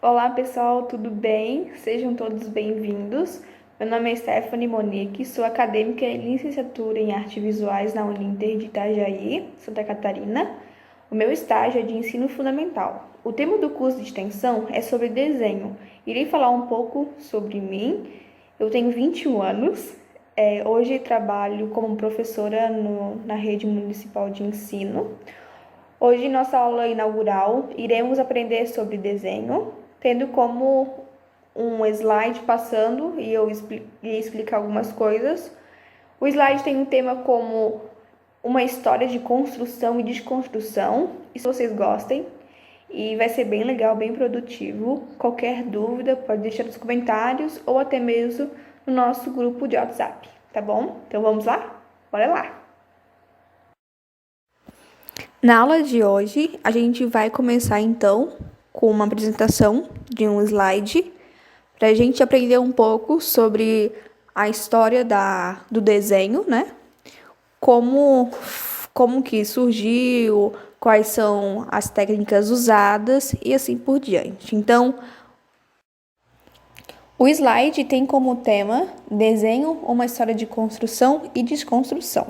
Olá pessoal, tudo bem? Sejam todos bem-vindos. Meu nome é Stephanie Monique, sou acadêmica em licenciatura em Artes Visuais na Uninter de Itajaí, Santa Catarina. O meu estágio é de ensino fundamental. O tema do curso de extensão é sobre desenho. Irei falar um pouco sobre mim. Eu tenho 21 anos. Hoje trabalho como professora na rede municipal de ensino. Hoje, nossa aula inaugural, iremos aprender sobre desenho, tendo como um slide passando e eu irei explicar algumas coisas. O slide tem um tema como uma história de construção e desconstrução, e se vocês gostem, e vai ser bem legal, bem produtivo. Qualquer dúvida pode deixar nos comentários ou até mesmo no nosso grupo de WhatsApp, tá bom? Então vamos lá? Bora lá! Na aula de hoje, a gente vai começar então com uma apresentação de um slide para a gente aprender um pouco sobre a história do desenho, né? Como que surgiu, quais são as técnicas usadas e assim por diante. Então, o slide tem como tema desenho, uma história de construção e desconstrução.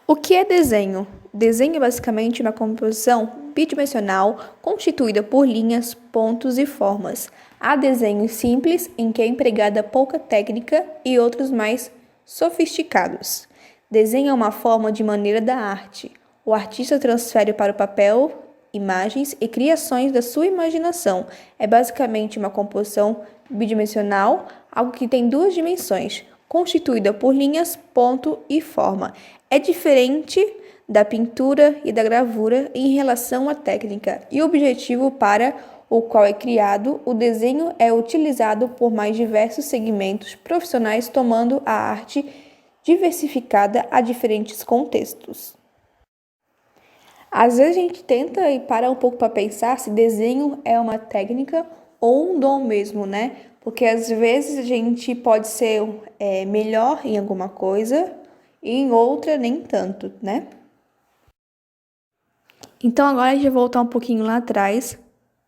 O que é desenho? Desenho é basicamente uma composição bidimensional constituída por linhas, pontos e formas. Há desenhos simples em que é empregada pouca técnica e outros mais sofisticados. Desenho é uma forma de maneira da arte. O artista transfere para o papel imagens e criações da sua imaginação. É basicamente uma composição bidimensional, algo que tem duas dimensões, constituída por linhas, ponto e forma. É diferente da pintura e da gravura em relação à técnica e objetivo para o qual é criado. O desenho é utilizado por mais diversos segmentos profissionais, tomando a arte diversificada a diferentes contextos. Às vezes a gente tenta e para um pouco para pensar se desenho é uma técnica ou um dom mesmo, né? Porque às vezes a gente pode ser melhor em alguma coisa e em outra nem tanto, né? Então agora a gente vai voltar um pouquinho lá atrás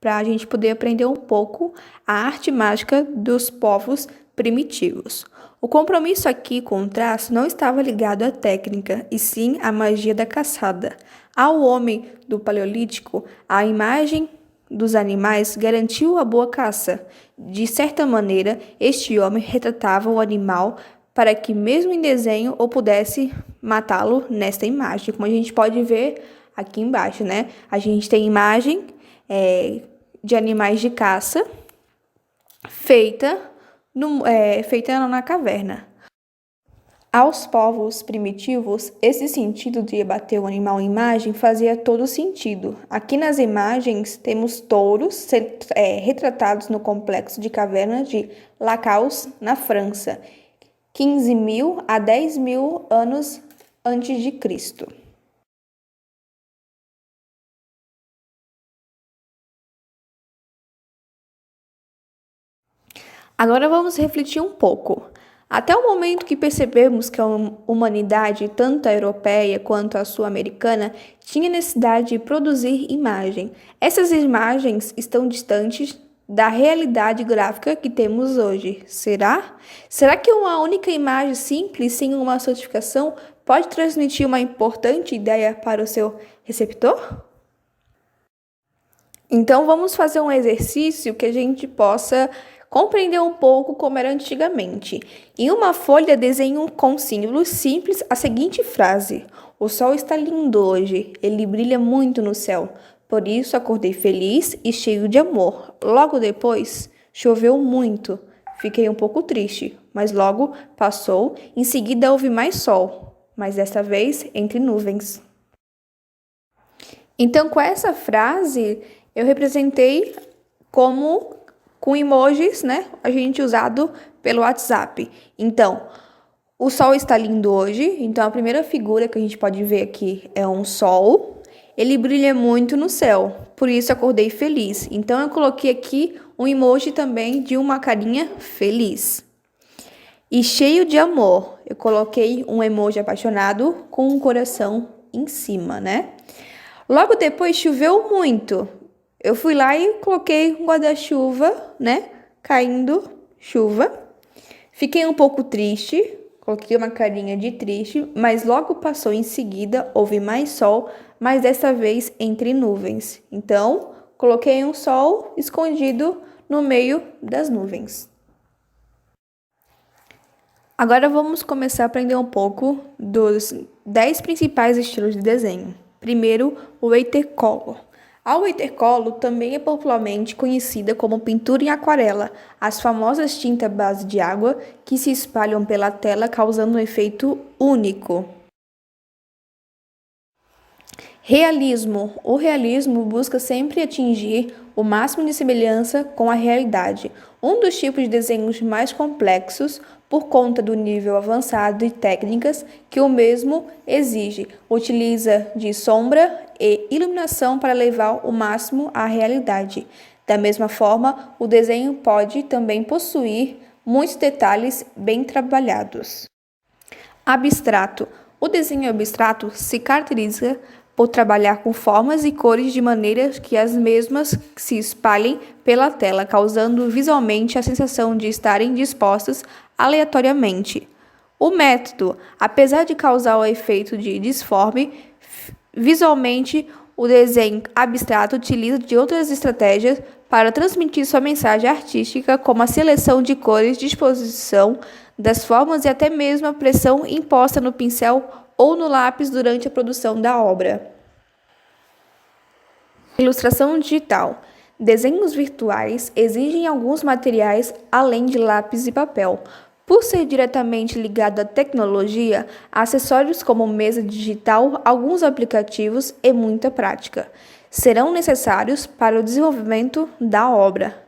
para a gente poder aprender um pouco a arte mágica dos povos primitivos. O compromisso aqui com o traço não estava ligado à técnica, e sim à magia da caçada. Ao homem do Paleolítico, a imagem dos animais garantiu a boa caça. De certa maneira, este homem retratava o animal para que, mesmo em desenho, ou pudesse matá-lo nesta imagem, como a gente pode ver aqui embaixo, né? A gente tem imagem de animais de caça feita na caverna. Aos povos primitivos, esse sentido de abater o animal em imagem fazia todo sentido. Aqui nas imagens temos touros retratados no complexo de cavernas de Lacaus, na França, 15.000 a 10.000 anos antes de Cristo. Agora vamos refletir um pouco. Até o momento que percebemos que a humanidade, tanto a europeia quanto a sul-americana, tinha necessidade de produzir imagem. Essas imagens estão distantes da realidade gráfica que temos hoje. Será? Será que uma única imagem simples, sem uma sofisticação, pode transmitir uma importante ideia para o seu receptor? Então vamos fazer um exercício que a gente possa compreender um pouco como era antigamente. Em uma folha, desenho com símbolos simples a seguinte frase: o sol está lindo hoje, ele brilha muito no céu. Por isso acordei feliz e cheio de amor. Logo depois, choveu muito. Fiquei um pouco triste, mas logo passou. Em seguida houve mais sol, mas dessa vez entre nuvens. Então, com essa frase, eu representei como com emojis, né? A gente usado pelo WhatsApp. Então, o sol está lindo hoje. Então, a primeira figura que a gente pode ver aqui é um sol. Ele brilha muito no céu. Por isso, acordei feliz. Então, eu coloquei aqui um emoji também de uma carinha feliz. E cheio de amor. Eu coloquei um emoji apaixonado com um coração em cima, né? Logo depois, choveu muito. eu fui lá e coloquei um guarda-chuva, né? Caindo chuva. Fiquei um pouco triste, coloquei uma carinha de triste, mas logo passou em seguida, houve mais sol, mas dessa vez entre nuvens. Então, coloquei um sol escondido no meio das nuvens. Agora vamos começar a aprender um pouco dos 10 principais estilos de desenho. Primeiro, o watercolor. A watercolor também é popularmente conhecida como pintura em aquarela, as famosas tintas base de água que se espalham pela tela causando um efeito único. Realismo. O realismo busca sempre atingir o máximo de semelhança com a realidade. Um dos tipos de desenhos mais complexos, por conta do nível avançado de técnicas que o mesmo exige, utiliza de sombra e iluminação para levar o máximo à realidade. Da mesma forma, o desenho pode também possuir muitos detalhes bem trabalhados. Abstrato. O desenho abstrato se caracteriza por trabalhar com formas e cores de maneira que as mesmas se espalhem pela tela, causando visualmente a sensação de estarem dispostas aleatoriamente. O método, apesar de causar o efeito de disforme, visualmente o desenho abstrato utiliza de outras estratégias para transmitir sua mensagem artística, como a seleção de cores, disposição das formas e até mesmo a pressão imposta no pincel ou no lápis durante a produção da obra. Ilustração digital. Desenhos virtuais exigem alguns materiais além de lápis e papel. Por ser diretamente ligado à tecnologia, acessórios como mesa digital, alguns aplicativos e muita prática serão necessários para o desenvolvimento da obra.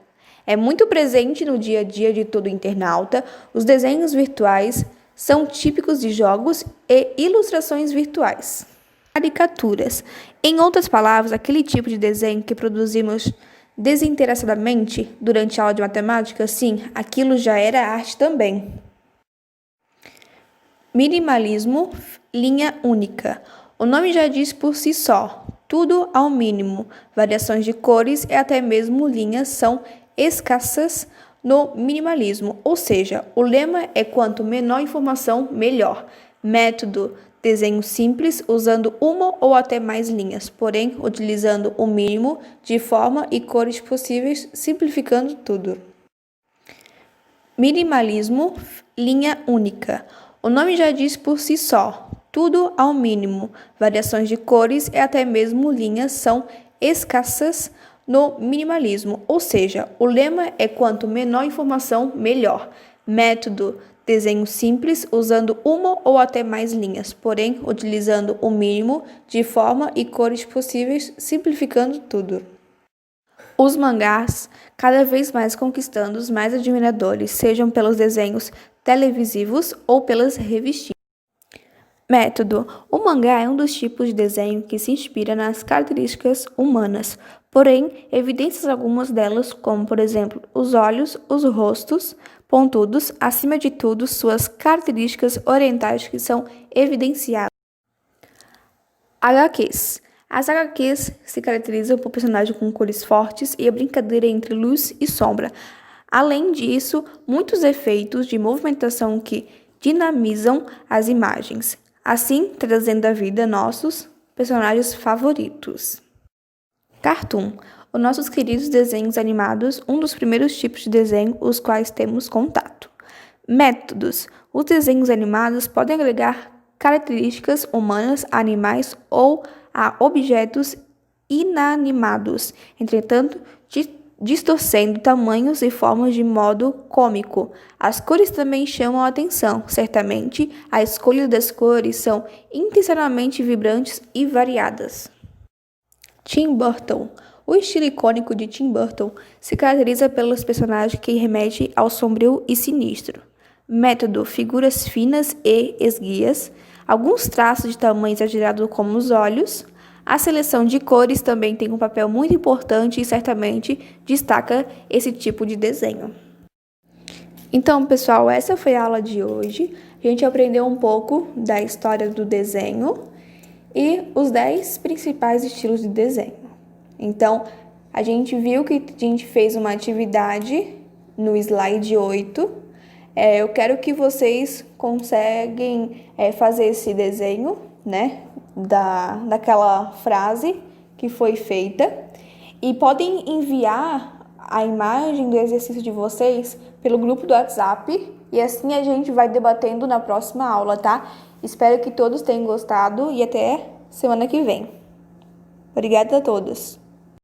É muito presente no dia a dia de todo internauta, os desenhos virtuais são típicos de jogos e ilustrações virtuais. Caricaturas. Em outras palavras, aquele tipo de desenho que produzimos desinteressadamente durante a aula de matemática, sim, aquilo já era arte também. Minimalismo, linha única. O nome já diz por si só, tudo ao mínimo. Variações de cores e até mesmo linhas são escassas no minimalismo, ou seja, o lema é quanto menor informação, melhor. Método, desenho simples, usando uma ou até mais linhas, porém utilizando o mínimo de forma e cores possíveis, simplificando tudo. Minimalismo, linha única. O nome já diz por si só, tudo ao mínimo. Variações de cores e até mesmo linhas são escassas no minimalismo, ou seja, o lema é quanto menor informação, melhor. Método, desenho simples, usando uma ou até mais linhas, porém utilizando o mínimo de forma e cores possíveis, simplificando tudo. Os mangás, cada vez mais conquistando os mais admiradores, sejam pelos desenhos televisivos ou pelas revistinhas. Método. O mangá é um dos tipos de desenho que se inspira nas características humanas, porém, evidências algumas delas, como, por exemplo, os olhos, os rostos pontudos, acima de tudo, suas características orientais que são evidenciadas. HQs. As HQs se caracterizam por personagens com cores fortes e a brincadeira entre luz e sombra. Além disso, muitos efeitos de movimentação que dinamizam as imagens, assim trazendo à vida nossos personagens favoritos. Cartoon. Os nossos queridos desenhos animados, um dos primeiros tipos de desenho os quais temos contato. Métodos. Os desenhos animados podem agregar características humanas a animais ou a objetos inanimados, entretanto, distorcendo tamanhos e formas de modo cômico. As cores também chamam a atenção. Certamente, a escolha das cores são intencionalmente vibrantes e variadas. Tim Burton. O estilo icônico de Tim Burton se caracteriza pelos personagens que remetem ao sombrio e sinistro. Método, figuras finas e esguias, alguns traços de tamanho exagerado como os olhos. A seleção de cores também tem um papel muito importante e certamente destaca esse tipo de desenho. Então, pessoal, essa foi a aula de hoje. A gente aprendeu um pouco da história do desenho e os 10 principais estilos de desenho. Então, A gente viu que a gente fez uma atividade no slide 8. Eu quero que vocês conseguem fazer esse desenho, né, daquela frase que foi feita e podem enviar a imagem do exercício de vocês pelo grupo do WhatsApp e assim a gente vai debatendo na próxima aula, tá? Espero que todos tenham gostado e até semana que vem. Obrigada a todos.